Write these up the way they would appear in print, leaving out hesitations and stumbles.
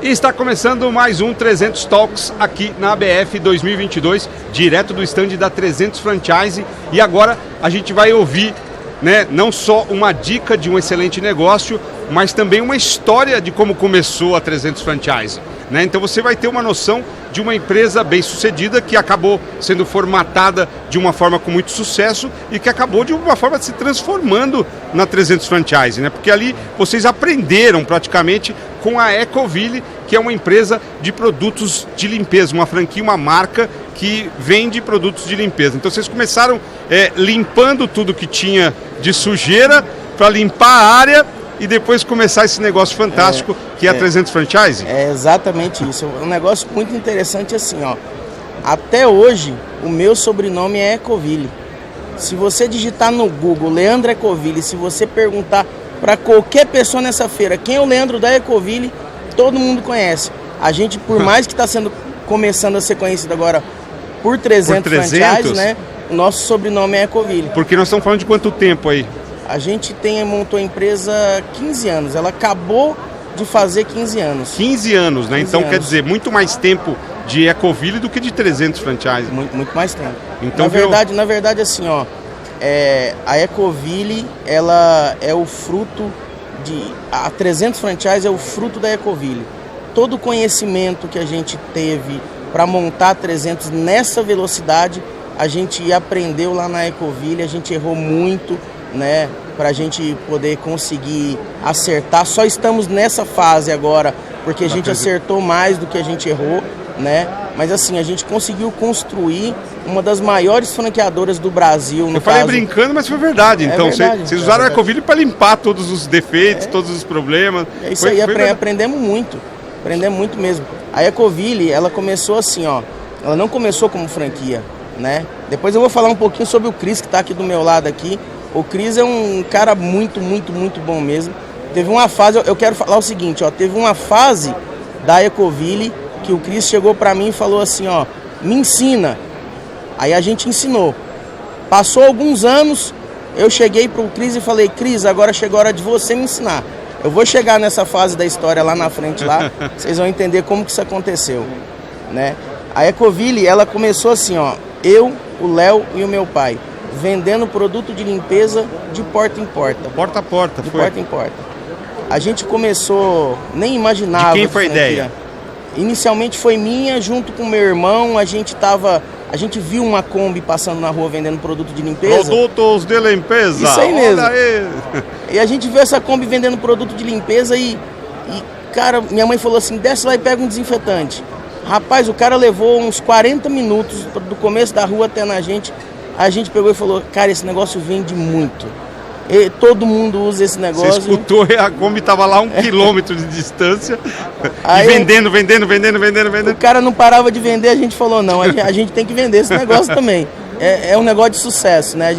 E está começando mais um 300 Talks aqui na ABF 2022, direto do stand da 300 Franchise. E agora a gente vai ouvir, né, não só uma dica de um excelente negócio, mas também uma história de como começou a 300 Franchise. Né? Então você vai ter uma noção de uma empresa bem-sucedida que acabou sendo formatada de uma forma com muito sucesso e que acabou de uma forma se transformando na 300 Franchise, né? Porque ali vocês aprenderam praticamente com a Ecoville, que é uma empresa de produtos de limpeza, uma franquia, uma marca que vende produtos de limpeza. Então vocês começaram limpando tudo que tinha de sujeira para limpar a área e depois começar esse negócio fantástico que é a 300 Franchise? É exatamente isso. É um negócio muito interessante assim, ó. Até hoje, o meu sobrenome é Ecoville. Se você digitar no Google Leandro Ecoville, se você perguntar para qualquer pessoa nessa feira quem é o Leandro da Ecoville, todo mundo conhece. A gente, por mais que está começando a ser conhecido agora por 300 Franchise, né? O nosso sobrenome é Ecoville. Porque nós estamos falando de quanto tempo aí? A gente montou a empresa há 15 anos, ela acabou de fazer 15 anos. 15 anos, né? 15 então anos. Quer dizer, muito mais tempo de Ecoville do que de 300 Franchise. Muito mais tempo. Então, na verdade assim, ó, a Ecoville, ela é o fruto a 300 Franchise é o fruto da Ecoville. Todo o conhecimento que a gente teve para montar 300 nessa velocidade, a gente aprendeu lá na Ecoville, a gente errou muito, né, para a gente poder conseguir acertar. Só estamos nessa fase agora, porque a gente acertou mais do que a gente errou, né? Mas assim, a gente conseguiu construir uma das maiores franqueadoras do Brasil. Eu falei brincando, mas foi verdade. Então, verdade. Vocês usaram a Ecoville para limpar todos os defeitos, todos os problemas. É isso aí, aprendemos muito mesmo. A Ecoville, ela começou assim, ó, ela não começou como franquia, né? Depois eu vou falar um pouquinho sobre o Cris, que está aqui do meu lado aqui. O Cris é um cara muito bom mesmo. Teve uma fase, eu quero falar o seguinte, ó, teve uma fase da Ecoville que o Cris chegou para mim e falou assim, ó, me ensina. Aí a gente ensinou. Passou alguns anos, eu cheguei pro Cris e falei, Cris, agora chegou a hora de você me ensinar. Eu vou chegar nessa fase da história lá na frente, lá, vocês vão entender como que isso aconteceu, né? A Ecoville, ela começou assim, ó, eu, o Léo e o meu pai, vendendo produto de limpeza de porta em porta. Porta a porta, de porta em porta. A gente começou, nem imaginava. De quem foi a ideia? Inicialmente foi minha, junto com meu irmão. A gente viu uma Kombi passando na rua vendendo produto de limpeza. Produtos de limpeza. Isso aí mesmo. Olha aí. E a gente viu essa Kombi vendendo produto de limpeza e, cara, minha mãe falou assim, desce lá e pega um desinfetante. Rapaz, o cara levou uns 40 minutos do começo da rua até na gente. A gente pegou e falou, cara, esse negócio vende muito. E todo mundo usa esse negócio. Você escutou, a Kombi estava lá a 1 quilômetro de distância. Aí, e vendendo. O cara não parava de vender, a gente falou, não, a gente tem que vender esse negócio também. É um negócio de sucesso, né?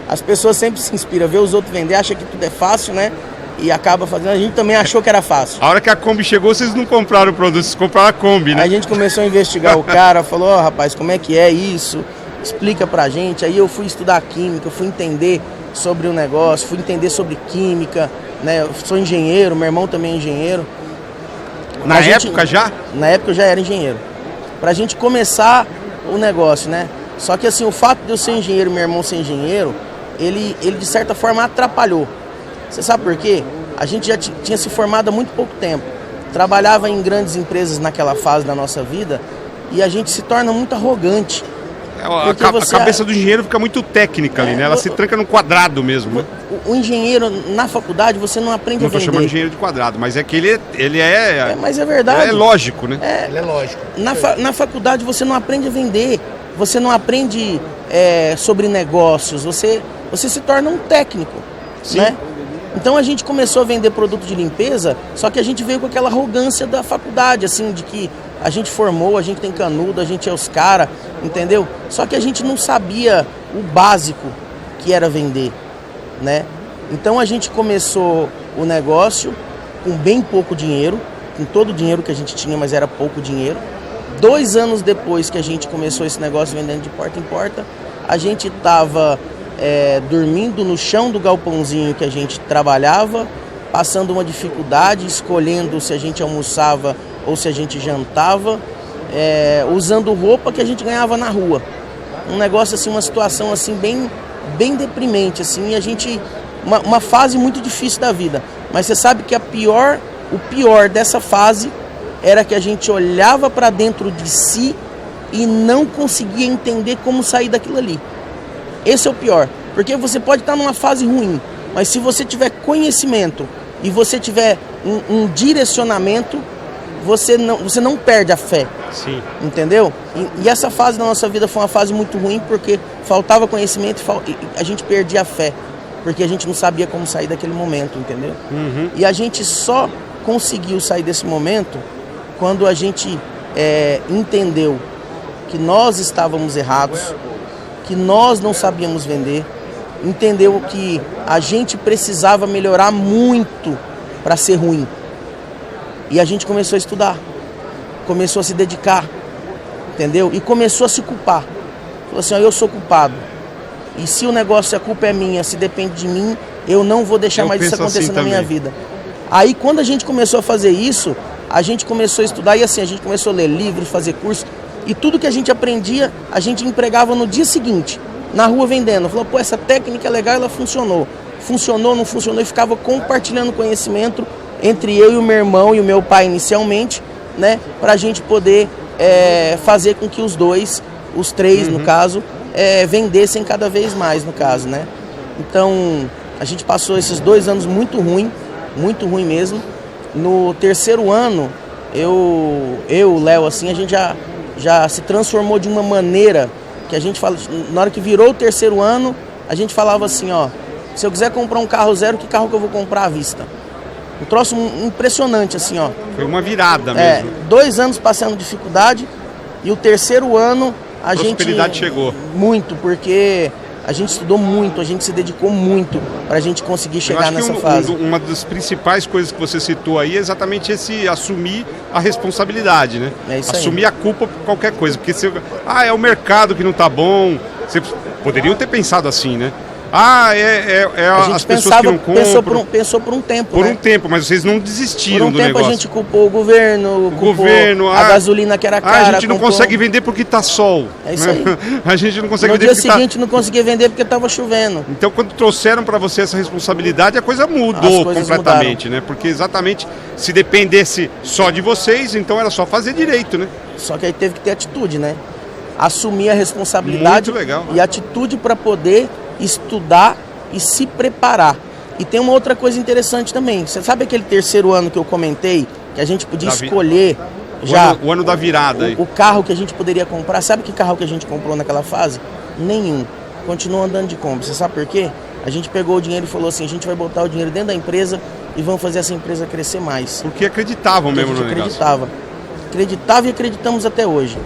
As pessoas sempre se inspiram, vê os outros vender, acha que tudo é fácil, né? E acaba fazendo. A gente também achou que era fácil. A hora que a Kombi chegou, vocês não compraram o produto, vocês compraram a Kombi, né? Aí a gente começou a investigar o cara, falou, ó, rapaz, como é que é isso? Explica pra gente. Aí eu fui estudar química, fui entender sobre o negócio, fui entender sobre química, né? Eu sou engenheiro, meu irmão também é engenheiro. Na época já? Na época eu já era engenheiro. Pra gente começar o negócio, né? Só que assim, o fato de eu ser engenheiro e meu irmão ser engenheiro, ele de certa forma atrapalhou. Você sabe por quê? A gente já tinha se formado há muito pouco tempo. Trabalhava em grandes empresas naquela fase da nossa vida e a gente se torna muito arrogante. A cabeça do engenheiro fica muito técnica ali, né? Ela se tranca no quadrado mesmo, né? O engenheiro, na faculdade, você não aprende a vender. Não estou chamando de engenheiro de quadrado, mas é que ele é... Mas é verdade. É lógico, né? Ele é lógico. Na faculdade você não aprende a vender, você não aprende sobre negócios, você se torna um técnico, né? Então a gente começou a vender produto de limpeza, só que a gente veio com aquela arrogância da faculdade, assim, de que a gente formou, a gente tem canudo, a gente é os caras, entendeu? Só que a gente não sabia o básico que era vender, né? Então a gente começou o negócio com bem pouco dinheiro, com todo o dinheiro que a gente tinha, mas era pouco dinheiro. 2 anos depois que a gente começou esse negócio vendendo de porta em porta, a gente estava dormindo no chão do galpãozinho que a gente trabalhava, passando uma dificuldade, escolhendo se a gente almoçava ou se a gente jantava, usando roupa que a gente ganhava na rua. Um negócio assim, uma situação assim bem deprimente, assim, uma fase muito difícil da vida. Mas você sabe que o pior dessa fase era que a gente olhava para dentro de si e não conseguia entender como sair daquilo ali. Esse é o pior, porque você pode estar numa fase ruim, mas se você tiver conhecimento e você tiver um direcionamento, você não perde a fé. Sim. Entendeu? E essa fase da nossa vida foi uma fase muito ruim porque faltava conhecimento e a gente perdia a fé, porque a gente não sabia como sair daquele momento, entendeu? Uhum. E a gente só conseguiu sair desse momento quando a gente entendeu que nós estávamos errados, que nós não sabíamos vender, entendeu que a gente precisava melhorar muito para ser ruim. E a gente começou a estudar, começou a se dedicar, entendeu? E começou a se culpar. Falou assim, eu sou culpado. E se o negócio, a culpa é minha, se depende de mim, eu não vou deixar mais isso acontecer assim na minha vida. Aí quando a gente começou a fazer isso, a gente começou a estudar e assim, a gente começou a ler livros, fazer curso. E tudo que a gente aprendia, a gente empregava no dia seguinte, na rua vendendo. Falou, pô, essa técnica é legal, ela funcionou. Funcionou, não funcionou, e ficava compartilhando conhecimento entre eu e o meu irmão e o meu pai inicialmente, né, para a gente poder fazer com que os três no caso, vendessem cada vez mais no caso, né. Então a gente passou esses 2 anos muito ruim mesmo. No terceiro ano, o Léo, assim, a gente já se transformou de uma maneira que a gente fala, na hora que virou o terceiro ano, a gente falava assim, ó, se eu quiser comprar um carro zero, que carro que eu vou comprar à vista? Um troço impressionante, assim, ó. Foi uma virada mesmo. 2 anos passando dificuldade e o terceiro ano a prosperidade chegou. Muito, porque a gente estudou muito, a gente se dedicou muito para a gente conseguir chegar nessa fase. Uma das principais coisas que você citou aí é exatamente esse assumir a responsabilidade, né? É isso assumir a culpa por qualquer coisa, porque é o mercado que não tá bom. Vocês poderiam ter pensado assim, né? As pessoas que não compram. Pensou por um tempo, Por né? um tempo, mas vocês não desistiram do negócio. Por um tempo a gente culpou o governo, a gasolina que era cara. A gente não consegue vender porque tá sol. É isso aí. A gente não consegue vender porque No dia seguinte não conseguia vender porque tava chovendo. Então quando trouxeram para você essa responsabilidade, a coisa mudou completamente, né? Porque exatamente, se dependesse só de vocês, então era só fazer direito, né? Só que aí teve que ter atitude, né? Assumir a responsabilidade. Muito legal. E atitude para poder estudar e se preparar. E tem uma outra coisa interessante também. Você sabe aquele terceiro ano que eu comentei, que a gente podia escolher o ano da virada aí. O carro que a gente poderia comprar? Sabe que carro que a gente comprou naquela fase? Nenhum. Continuou andando de Kombi. Você sabe por quê? A gente pegou o dinheiro e falou assim, a gente vai botar o dinheiro dentro da empresa e vamos fazer essa empresa crescer mais. Porque acreditavam mesmo no negócio. Acreditava e acreditamos até hoje.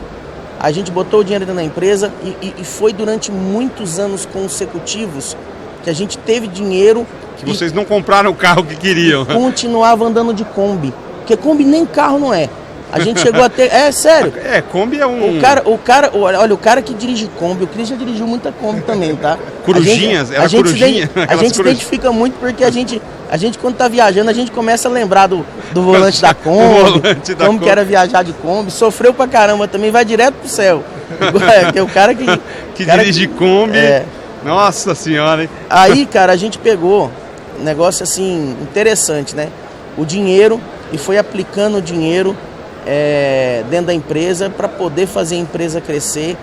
A gente botou o dinheiro dentro da empresa e foi durante muitos anos consecutivos que a gente teve dinheiro. Que vocês não compraram o carro que queriam. Continuava andando de Kombi. Porque Kombi nem carro não é. A gente chegou a ter... É, sério. Kombi é um... Olha, o cara que dirige Kombi, o Cris já dirigiu muita Kombi também, tá? Corujinhas? A gente se identifica muito porque a gente quando tá viajando, a gente começa a lembrar do volante da Kombi, como que era viajar de Kombi, sofreu pra caramba também, vai direto pro céu. Que é o cara que dirige Kombi, nossa senhora, hein? Aí, cara, a gente pegou um negócio assim, interessante, né? O dinheiro, e foi aplicando o dinheiro dentro da empresa para poder fazer a empresa crescer,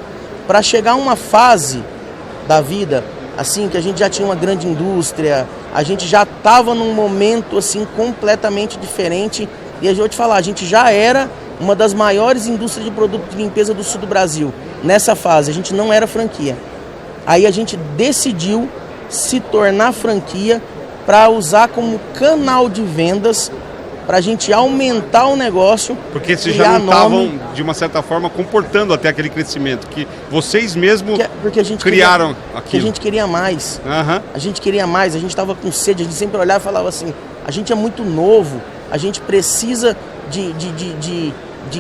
para chegar a uma fase da vida assim que a gente já tinha uma grande indústria, a gente já estava num momento assim completamente diferente e eu vou te falar, a gente já era uma das maiores indústrias de produtos de limpeza do sul do Brasil. Nessa fase a gente não era franquia. Aí a gente decidiu se tornar franquia para usar como canal de vendas, para a gente aumentar o negócio. Porque vocês já não estavam, de uma certa forma, comportando até aquele crescimento, que vocês mesmos criaram aquilo. Porque a gente queria mais. A gente queria mais, a gente estava com sede, a gente sempre olhava e falava assim, a gente é muito novo, a gente precisa de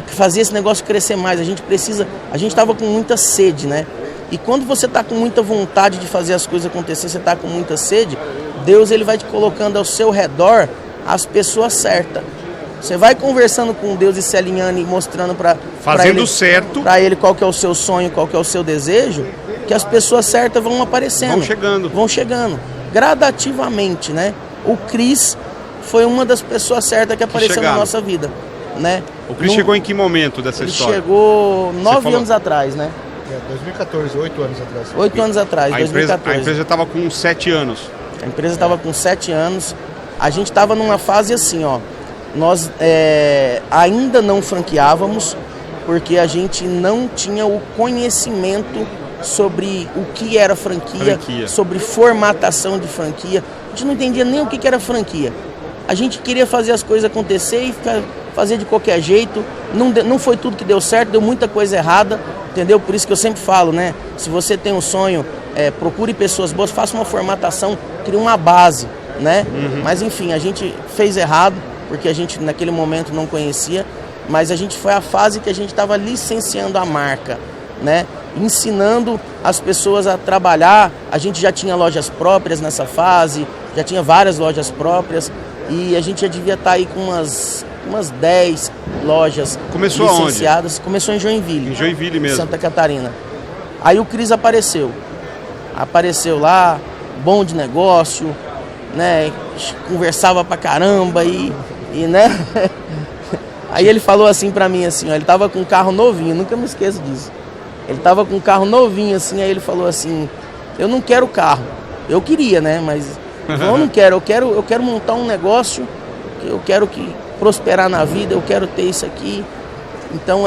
fazer esse negócio crescer mais, a gente estava com muita sede, né? E quando você está com muita vontade de fazer as coisas acontecer, você está com muita sede, Deus ele vai te colocando ao seu redor as pessoas certas Você vai conversando com Deus e se alinhando e mostrando fazendo certo para ele qual que é o seu sonho, qual que é o seu desejo, que as pessoas certas vão aparecendo. Vão chegando. Gradativamente, né? O Cris foi uma das pessoas certas que apareceu na nossa vida, né? O Cris chegou em que momento dessa história? Ele chegou 9 anos atrás, né? 2014, 8 anos atrás. 8 anos atrás, 2014. A empresa estava com 7 anos. A empresa estava com 7 anos. A gente estava numa fase assim, ó. Nós ainda não franqueávamos, porque a gente não tinha o conhecimento sobre o que era franquia, sobre formatação de franquia. A gente não entendia nem o que era franquia. A gente queria fazer as coisas acontecer e fazer de qualquer jeito. Não foi tudo que deu certo, deu muita coisa errada, entendeu? Por isso que eu sempre falo, né? Se você tem um sonho, procure pessoas boas, faça uma formatação, crie uma base, né? Mas enfim, a gente fez errado, porque a gente naquele momento não conhecia, mas a gente foi a fase que a gente estava licenciando a marca, né? Ensinando as pessoas a trabalhar. A gente já tinha lojas próprias nessa fase, já tinha várias lojas próprias e a gente já devia estar aí com umas 10 lojas licenciadas. Aonde? Começou em Joinville. Em Joinville mesmo. Santa Catarina. Aí o Cris apareceu lá, bom de negócio, né? Conversava pra caramba e né? Aí ele falou assim pra mim, assim, ó, ele tava com um carro novinho, nunca me esqueço disso. Ele tava com um carro novinho, assim, aí ele falou assim, eu não quero carro. Eu queria, né? Mas eu não quero, eu quero montar um negócio, eu quero prosperar na vida, eu quero ter isso aqui. Então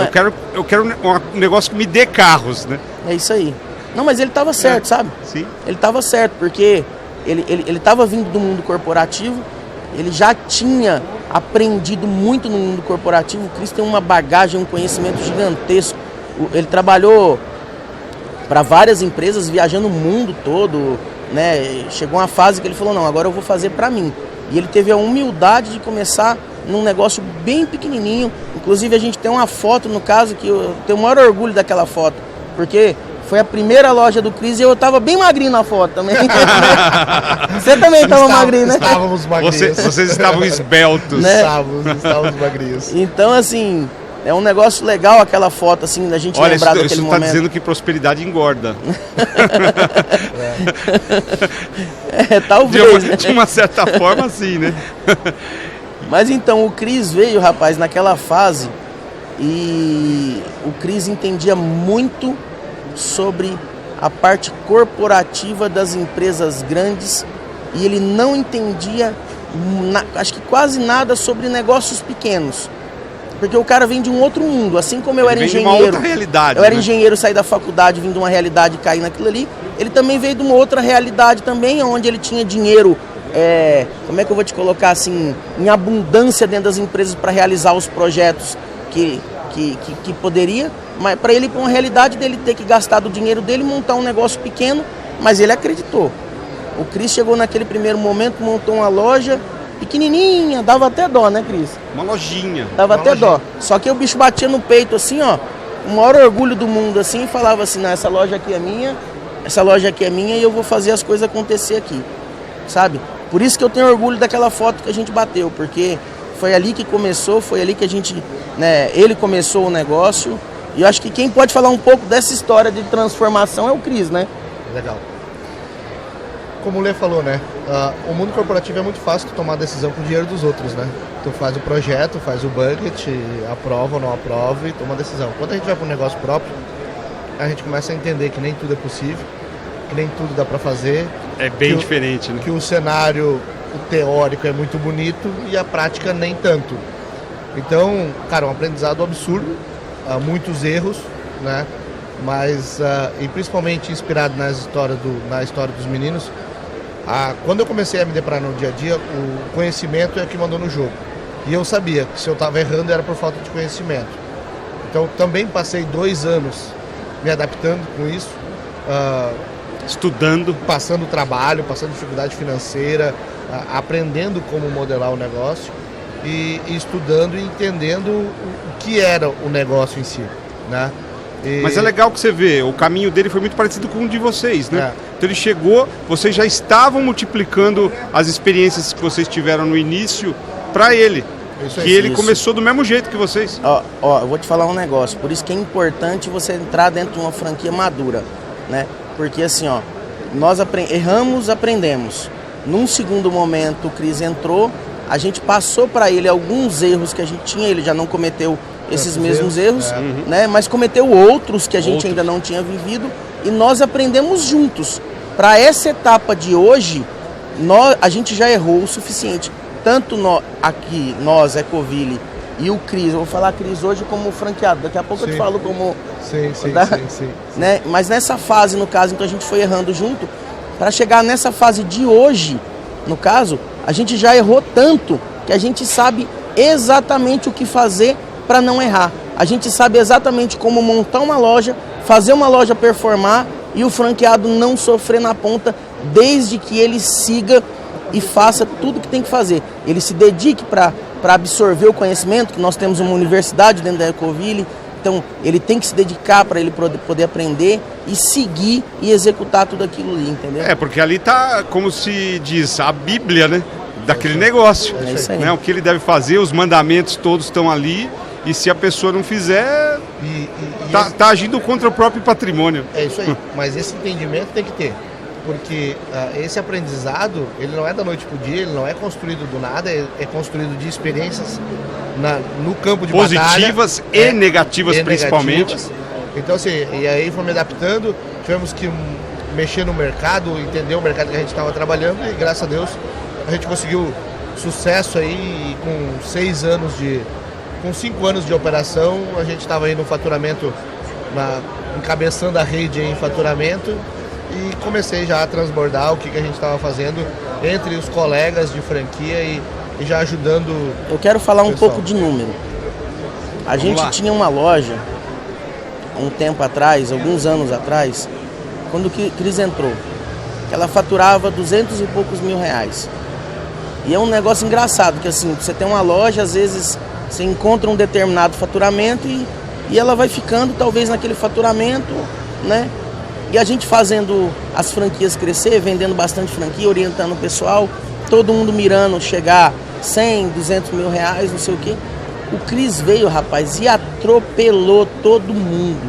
eu quero um negócio que me dê carros, né? É isso aí. Não, mas ele tava certo, sabe? Sim. Ele tava certo, porque ele tava vindo do mundo corporativo, ele já tinha aprendido muito no mundo corporativo. O Cris tem uma bagagem, um conhecimento gigantesco. Ele trabalhou para várias empresas, viajando o mundo todo, né? Chegou uma fase que ele falou, não, agora eu vou fazer para mim. E ele teve a humildade de começar num negócio bem pequenininho. Inclusive a gente tem uma foto, no caso, que eu tenho o maior orgulho daquela foto, porque foi a primeira loja do Cris e eu tava bem magrinho na foto também. Você também estava magrinho, né? Estávamos magrinhos. Vocês estavam esbeltos. Né? Estávamos magrinhos. Então, assim, é um negócio legal aquela foto, assim, da gente lembrar daquele momento. Olha, isso tá dizendo que prosperidade engorda. Talvez. De uma certa forma, sim, né? Mas então, o Cris veio, rapaz, naquela fase e o Cris entendia muito sobre a parte corporativa das empresas grandes e ele não entendia, acho que quase nada sobre negócios pequenos. Porque o cara vem de um outro mundo, assim como eu era engenheiro. De uma outra realidade. Eu era engenheiro, saí da faculdade, vim de uma realidade e caí naquilo ali. Ele também veio de uma outra realidade também, onde ele tinha dinheiro, como é que eu vou te colocar assim, em abundância dentro das empresas para realizar os projetos que poderia. Mas para ele, para uma realidade dele ter que gastar do dinheiro dele, montar um negócio pequeno, mas ele acreditou. O Cris chegou naquele primeiro momento, montou uma loja pequenininha, dava até dó, né, Cris? Uma lojinha. Dava até dó. Só que o bicho batia no peito assim, ó, o maior orgulho do mundo assim, e falava assim, não, essa loja aqui é minha e eu vou fazer as coisas acontecer aqui, sabe? Por isso que eu tenho orgulho daquela foto que a gente bateu, porque foi ali que começou, foi ali que a gente, né, ele começou o negócio. E eu acho que quem pode falar um pouco dessa história de transformação é o Cris, né? Legal. Como o Lê falou, né? O mundo corporativo é muito fácil de tomar decisão com o dinheiro dos outros, né? Tu faz o projeto, faz o budget, aprova ou não aprova e toma a decisão. Quando a gente vai para um negócio próprio, a gente começa a entender que nem tudo é possível, que nem tudo dá para fazer. É bem diferente, né? Que o cenário, o teórico é muito bonito e a prática nem tanto. Então, cara, um aprendizado absurdo. Muitos erros, né? Mas e principalmente inspirado na história dos meninos, quando eu comecei a me deparar no dia a dia, o conhecimento é o que mandou no jogo. E eu sabia que se eu estava errando era por falta de conhecimento. Então também passei 2 anos me adaptando com isso, estudando, passando trabalho, passando dificuldade financeira, aprendendo como modelar o negócio. E estudando e entendendo o que era o negócio em si, né? Mas é legal que você vê, o caminho dele foi muito parecido com o de vocês, né? Então ele chegou, vocês já estavam multiplicando as experiências que vocês tiveram no início para ele. Isso aí. Que ele Isso. começou do mesmo jeito que vocês. Ó, eu vou te falar um negócio. Por isso que é importante você entrar dentro de uma franquia madura, né? Porque assim, ó, nós erramos, aprendemos. Num segundo momento, o Cris entrou, a gente passou para ele alguns erros que a gente tinha, ele já não cometeu esses mesmos erros, né? Mas cometeu outros que a gente ainda não tinha vivido e nós aprendemos juntos. Para essa etapa de hoje, a gente já errou o suficiente. Tanto nós, Ecoville e o Cris, eu vou falar Cris hoje como franqueado, daqui a pouco eu te falo como... Sim. Né? Mas nessa fase, no caso, então a gente foi errando junto, para chegar nessa fase de hoje, no caso, a gente já errou tanto que a gente sabe exatamente o que fazer para não errar. A gente sabe exatamente como montar uma loja, fazer uma loja performar e o franqueado não sofrer na ponta, desde que ele siga e faça tudo que tem que fazer. Ele se dedique para absorver o conhecimento, que nós temos uma universidade dentro da Ecoville, então ele tem que se dedicar para ele poder aprender e seguir e executar tudo aquilo ali, entendeu? Porque ali tá, como se diz, a Bíblia, né? Daquele negócio. É isso aí. Né? O que ele deve fazer, os mandamentos todos estão ali, e se a pessoa não fizer, tá agindo contra o próprio patrimônio. É isso aí, mas esse entendimento tem que ter. Porque esse aprendizado, ele não é da noite para o dia, ele não é construído do nada, é construído de experiências no campo de positivas batalha. E negativas, principalmente. Então, assim, e aí fomos me adaptando, tivemos que mexer no mercado, entender o mercado que a gente estava trabalhando e, graças a Deus, a gente conseguiu sucesso aí com 5 anos de operação, a gente estava aí no faturamento, encabeçando a rede em faturamento. E comecei já a transbordar o que a gente estava fazendo entre os colegas de franquia e já ajudando. Eu quero falar um pessoal. pouco de número. A gente lá. tinha uma loja, um tempo atrás, alguns anos atrás, quando o Cris entrou, que ela faturava 200 e poucos mil reais. E é um negócio engraçado, que assim, você tem uma loja, às vezes você encontra um determinado faturamento e ela vai ficando talvez naquele faturamento, né? E a gente fazendo as franquias crescer, vendendo bastante franquia, orientando o pessoal, todo mundo mirando chegar 100, 200 mil reais, não sei o quê. O Cris veio, rapaz, e atropelou todo mundo,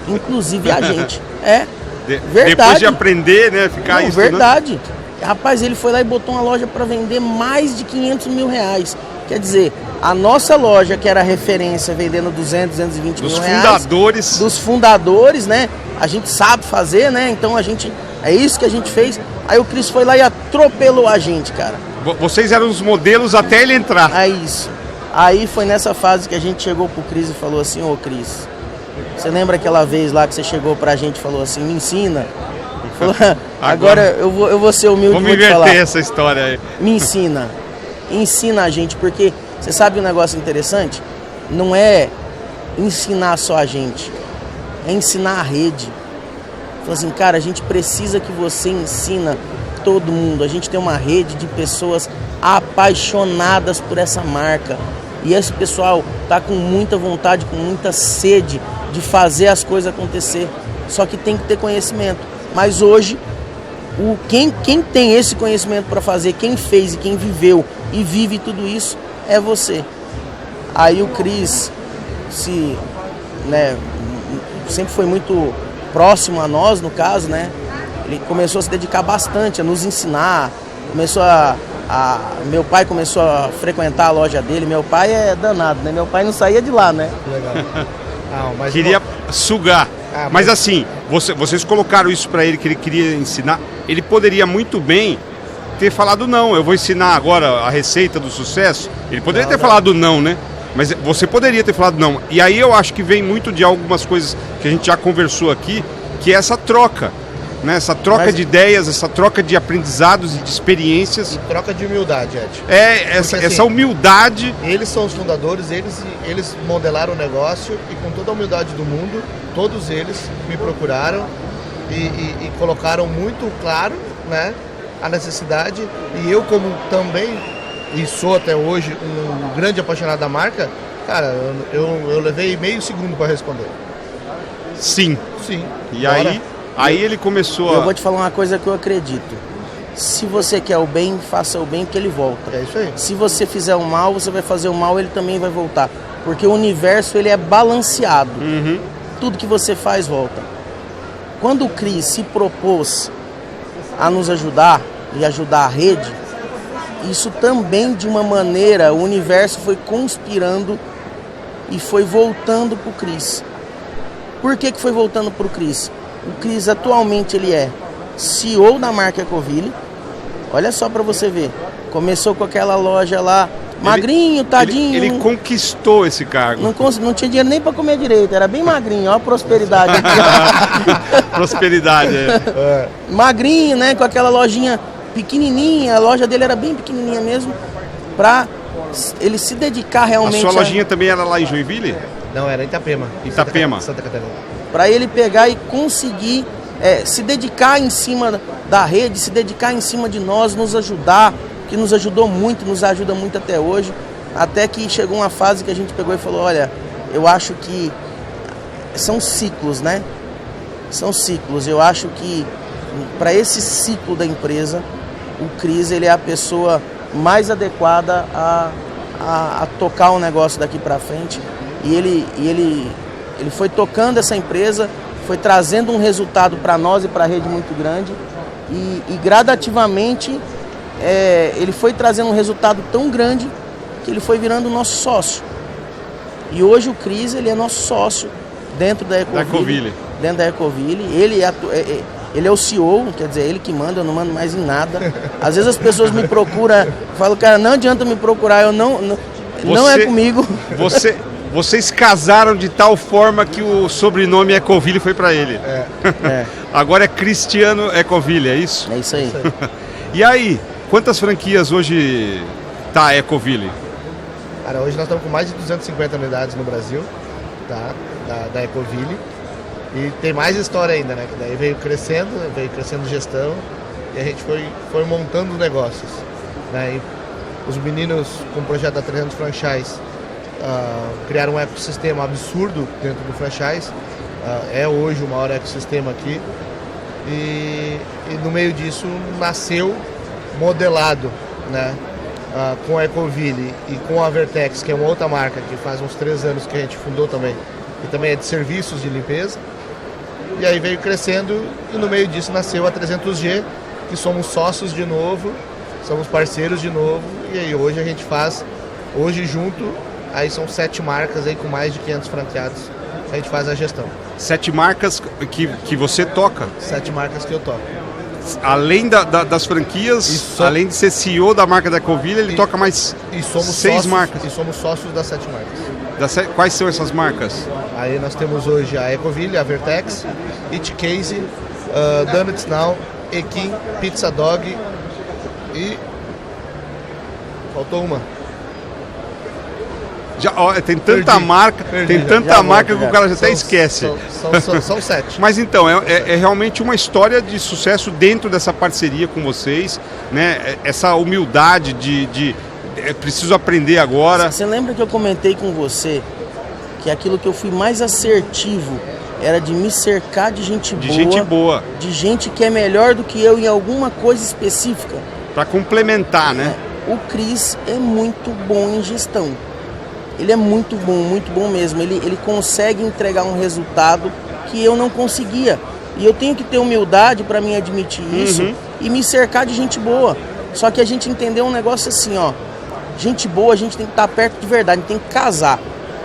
inclusive a gente. Verdade. Depois de aprender, né, ficar Não, isso, verdade. Né? Rapaz, ele foi lá e botou uma loja para vender mais de 500 mil reais. Quer dizer, a nossa loja, que era referência, vendendo 200, 220 mil reais. Dos fundadores, né? A gente sabe fazer, né? Então é isso que a gente fez. Aí o Cris foi lá e atropelou a gente, cara. Vocês eram os modelos até ele entrar. É isso. Aí foi nessa fase que a gente chegou pro Cris e falou assim: ô Cris, você lembra aquela vez lá que você chegou pra gente e falou assim, me ensina? Falou, agora eu vou ser humilde. Vamos inverter essa história aí. Me ensina. Ensina a gente, porque você sabe um negócio interessante? Não é ensinar só a gente, é ensinar a rede. Falou assim, cara, a gente precisa que você ensina todo mundo. A gente tem uma rede de pessoas apaixonadas por essa marca. E esse pessoal tá com muita vontade, com muita sede de fazer as coisas acontecer. Só que tem que ter conhecimento. Mas hoje, quem tem esse conhecimento para fazer, quem fez e quem viveu e vive tudo isso, é você. Aí o Cris sempre foi muito próximo a nós, no caso, né? Ele começou a se dedicar bastante, a nos ensinar. Meu pai começou a frequentar a loja dele. Meu pai é danado, né? Meu pai não saía de lá, né? Legal. Mas queria sugar. Mas assim, vocês colocaram isso para ele, que ele queria ensinar. Ele poderia muito bem ter falado não, eu vou ensinar agora a receita do sucesso. Ele poderia ter falado não, né? Mas você poderia ter falado não. E aí eu acho que vem muito de algumas coisas que a gente já conversou aqui, que é essa troca. Né? Essa troca de ideias, essa troca de aprendizados e de experiências. E troca de humildade, Ed. Essa humildade. Eles são os fundadores, eles modelaram o negócio e com toda a humildade do mundo, todos eles me procuraram e colocaram muito claro, né, a necessidade. E eu, como também, e sou até hoje um grande apaixonado da marca, cara, eu levei meio segundo para responder. Sim. Sim. E aí ele começou Eu vou te falar uma coisa que eu acredito. se você quer o bem, faça o bem que ele volta. É isso aí. Se você fizer o mal, você vai fazer o mal, ele também vai voltar. Porque o universo, ele é balanceado. Tudo que você faz, volta. Quando o Cris se propôs a nos ajudar e ajudar a rede, isso também, de uma maneira, o universo foi conspirando e foi voltando para o Cris. Por que foi voltando para o Cris? O Cris, atualmente, ele é CEO da marca Ecoville. Olha só para você ver. Começou com aquela loja lá, magrinho, tadinho. Ele conquistou esse cargo. Não tinha dinheiro nem para comer direito, era bem magrinho, ó a prosperidade. Prosperidade, Magrinho, né, com aquela lojinha pequenininha, a loja dele era bem pequenininha mesmo, para ele se dedicar realmente. A sua lojinha também era lá em Joinville? Não, era em Itapema. Santa Catarina. Para ele pegar e conseguir se dedicar em cima da rede, se dedicar em cima de nós, nos ajudar, que nos ajudou muito, nos ajuda muito até hoje, até que chegou uma fase que a gente pegou e falou, olha, eu acho que são ciclos, né? São ciclos. Eu acho que para esse ciclo da empresa, o Cris, ele é a pessoa mais adequada a tocar o negócio daqui para frente. E ele foi tocando essa empresa, foi trazendo um resultado para nós e para a rede muito grande. E gradativamente ele foi trazendo um resultado tão grande que ele foi virando nosso sócio. E hoje o Cris, ele é nosso sócio dentro da Ecoville. Dentro da Ecoville. Ele é o CEO, quer dizer, ele que manda, eu não mando mais em nada. Às vezes as pessoas me procuram, falam, cara, não adianta me procurar, não é comigo. Vocês casaram de tal forma que o sobrenome Ecoville foi para ele. Agora é Cristiano Ecoville, é isso? É isso aí. E aí, quantas franquias hoje tá a Ecoville? Cara, hoje nós estamos com mais de 250 unidades no Brasil, tá? Da Ecoville. E tem mais história ainda, né? Que daí veio crescendo gestão e a gente foi montando negócios, né? E os meninos com o projeto da 300 Franchise criaram um ecossistema absurdo dentro do franchise. É hoje o maior ecossistema aqui. E no meio disso nasceu modelado, né? Com a Ecoville e com a Vertex, que é uma outra marca que faz uns 3 anos que a gente fundou também, e também é de serviços de limpeza. E aí veio crescendo e no meio disso nasceu a 300G, que somos sócios de novo, somos parceiros de novo, e aí hoje a gente faz, hoje junto, aí são 7 marcas aí com mais de 500 franqueados, a gente faz a gestão. 7 marcas que você toca? 7 marcas que eu toco. Além das franquias, além de ser CEO da marca da Ecoville, ele toca mais 6 marcas. E somos sócios das 7 marcas. Quais são essas marcas? Aí nós temos hoje a Ecoville, a Vertex, It Case, Donuts Now, Ekin, Pizza Dog e... faltou uma. Tem tanta marca, que o cara já até esquece. São 7. Mas então, é realmente uma história de sucesso dentro dessa parceria com vocês, né? Essa humildade de preciso aprender agora. Você lembra que eu comentei com você que aquilo que eu fui mais assertivo era de me cercar de gente boa. De gente que é melhor do que eu em alguma coisa específica. Para complementar, né? O Cris é muito bom em gestão. Ele é muito bom mesmo. Ele consegue entregar um resultado que eu não conseguia. E eu tenho que ter humildade para me admitir isso e me cercar de gente boa. Só que a gente entendeu um negócio assim, ó. Gente boa, a gente tem que estar perto de verdade, a gente tem que casar.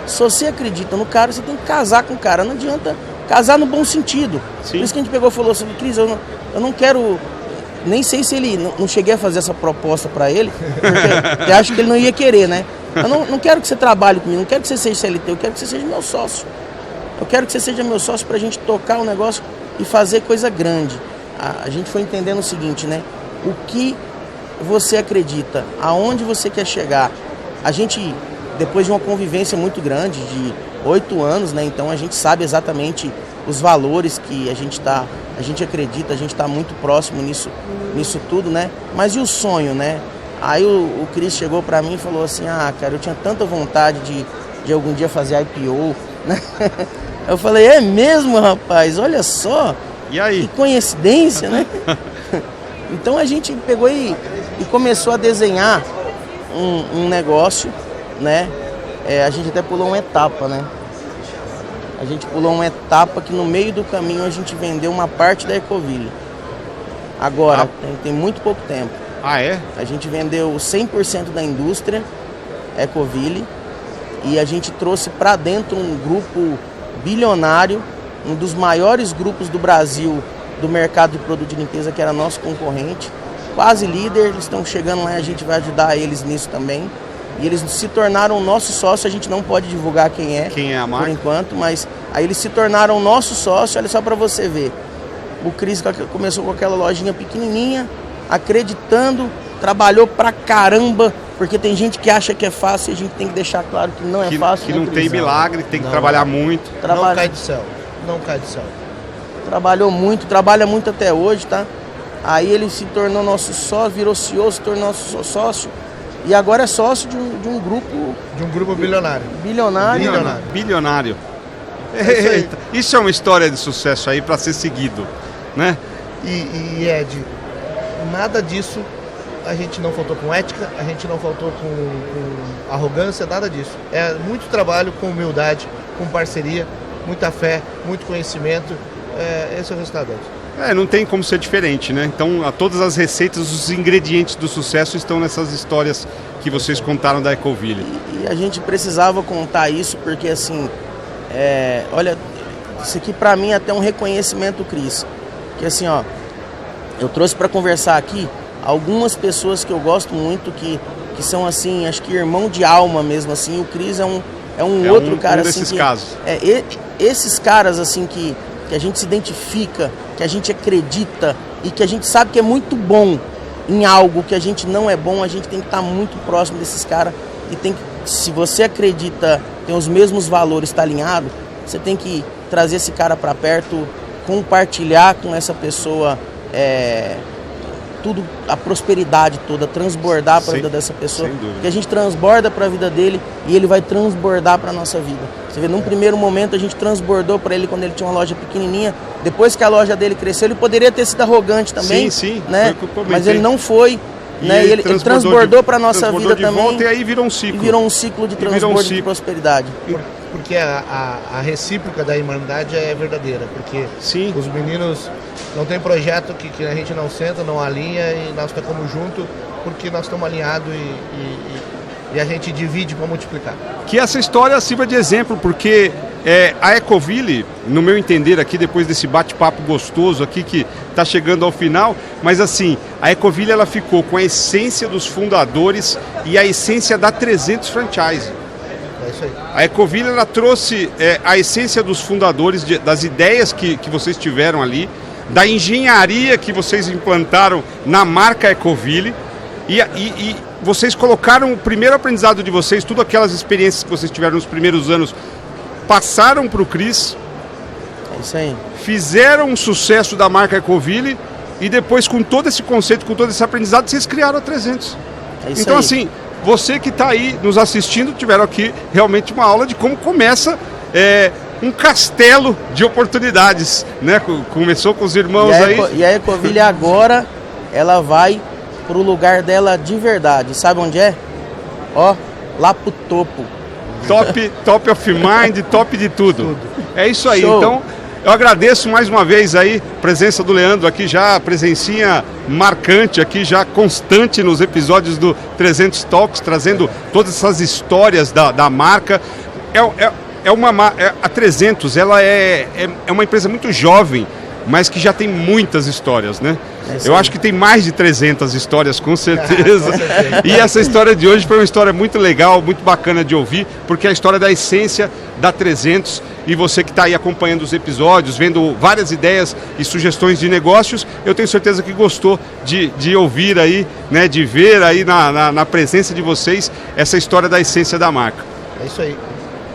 Se você acredita no cara, você tem que casar com o cara. Não adianta casar no bom sentido. Sim. Por isso que a gente pegou e falou assim, Cris, eu não quero... Nem sei se ele... Não cheguei a fazer essa proposta para ele, porque eu acho que ele não ia querer, né? Eu não quero que você trabalhe comigo, não quero que você seja CLT, eu quero que você seja meu sócio. Eu quero que você seja meu sócio para a gente tocar o negócio e fazer coisa grande. A gente foi entendendo o seguinte, né? O que você acredita, aonde você quer chegar. A gente, depois de uma convivência muito grande, de 8 anos, né? Então a gente sabe exatamente os valores que a gente acredita, a gente está muito próximo nisso tudo, né? Mas e o sonho, né? Aí o Cris chegou para mim e falou assim, cara, eu tinha tanta vontade de algum dia fazer IPO, né? Eu falei, é mesmo, rapaz? Olha só. E aí? Que coincidência, né? Então a gente pegou e começou a desenhar um negócio, né? A gente até pulou uma etapa, né? A gente pulou uma etapa que no meio do caminho a gente vendeu uma parte da Ecoville. Agora, tem muito pouco tempo. Ah, é? A gente vendeu 100% da indústria Ecoville e a gente trouxe para dentro um grupo bilionário, um dos maiores grupos do Brasil do mercado de produto de limpeza, que era nosso concorrente, quase líder. Eles estão chegando lá e a gente vai ajudar eles nisso também. E eles se tornaram nosso sócio. A gente não pode divulgar quem é a marca, por enquanto, mas aí eles se tornaram nosso sócio. Olha só para você ver, o Cris começou com aquela lojinha pequenininha, acreditando, trabalhou pra caramba, porque tem gente que acha que é fácil e a gente tem que deixar claro que não é fácil. Que não tem milagre, tem que trabalhar muito. Não cai do céu, não cai do céu. Trabalhou muito, trabalha muito até hoje, tá? Aí ele se tornou nosso sócio, virou CEO, se tornou nosso sócio. E agora é sócio de um grupo... De um grupo bilionário. Bilionário. Isso é uma história de sucesso aí para ser seguido, né? E Ed, nada disso, a gente não faltou com ética, a gente não faltou com arrogância, nada disso. É muito trabalho com humildade, com parceria, muita fé, muito conhecimento. Esse é o resultado. Não tem como ser diferente, né? Então, todas as receitas, os ingredientes do sucesso estão nessas histórias que vocês contaram da Ecoville. E a gente precisava contar isso porque, assim, olha, isso aqui pra mim é até um reconhecimento, Cris. Que assim, ó, eu trouxe para conversar aqui algumas pessoas que eu gosto muito, que são, assim, acho que irmão de alma mesmo, assim. O Cris é um outro cara, assim. Desses casos. Esses caras, assim, que a gente se identifica, que a gente acredita e que a gente sabe que é muito bom em algo que a gente não é bom, a gente tem que estar muito próximo desses caras e tem que, se você acredita, tem os mesmos valores, está alinhado, você tem que trazer esse cara para perto, compartilhar com essa pessoa tudo, a prosperidade toda, transbordar para a vida dessa pessoa, que a gente transborda para a vida dele e ele vai transbordar para a nossa vida. Você vê, num primeiro momento a gente transbordou para ele quando ele tinha uma loja pequenininha, depois que a loja dele cresceu, ele poderia ter sido arrogante também, né? Mas ele não foi, né? Ele transbordou para a nossa vida também. Volta, e aí virou um ciclo. E virou um ciclo de transbordo de prosperidade. Porque a recíproca da irmandade é verdadeira, porque os meninos não tem projeto que a gente não senta, não alinha e nós ficamos juntos porque nós estamos alinhados e a gente divide para multiplicar. Que essa história sirva de exemplo, porque a Ecoville, no meu entender aqui, depois desse bate-papo gostoso aqui que está chegando ao final, mas assim, a Ecoville ela ficou com a essência dos fundadores e a essência da 300 Franchise. É isso aí. A Ecoville ela trouxe a essência dos fundadores, das ideias que vocês tiveram ali, da engenharia que vocês implantaram na marca Ecoville e vocês colocaram o primeiro aprendizado de vocês, todas aquelas experiências que vocês tiveram nos primeiros anos, passaram para o Cris. É isso aí. Fizeram um sucesso da marca Ecoville e depois, com todo esse conceito, com todo esse aprendizado, vocês criaram a 300. É isso então aí. Assim, você que está aí nos assistindo, tiveram aqui realmente uma aula de como começa um castelo de oportunidades, né? Começou com os irmãos aí. E a Ecoville agora, ela vai pro lugar dela de verdade. Sabe onde é? Ó, lá pro topo. Top of mind, top de tudo. É isso aí. Show. Então, eu agradeço mais uma vez aí a presença do Leandro aqui, já presencinha marcante aqui, já constante nos episódios do 300 Talks, trazendo todas essas histórias da marca. A 300, ela é uma empresa muito jovem, mas que já tem muitas histórias, né? Eu acho que tem mais de 300 histórias, com certeza. E essa história de hoje foi uma história muito legal, muito bacana de ouvir, porque é a história da essência da 300. E você que está aí acompanhando os episódios, vendo várias ideias e sugestões de negócios, eu tenho certeza que gostou de ouvir aí, né? De ver aí na presença de vocês essa história da essência da marca. É isso aí.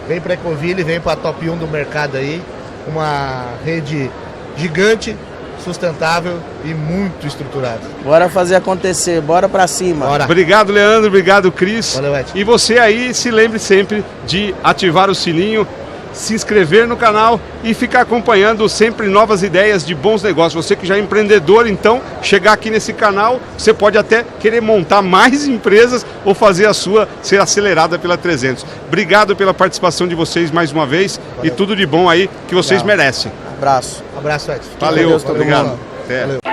Vem para a Ecoville, vem para a top 1 do mercado aí, uma rede gigante, sustentável e muito estruturada. Bora fazer acontecer, bora pra cima. Bora. Obrigado, Leandro, obrigado, Cris. Valeu, Ed. E você aí, se lembre sempre de ativar o sininho, se inscrever no canal e ficar acompanhando sempre novas ideias de bons negócios. Você que já é empreendedor, então, chegar aqui nesse canal, você pode até querer montar mais empresas ou fazer a sua ser acelerada pela 300. Obrigado pela participação de vocês mais uma vez. Valeu. E tudo de bom aí que vocês merecem. Abraço. Abraço, Edson. Valeu, Deus, obrigado. Até. Valeu.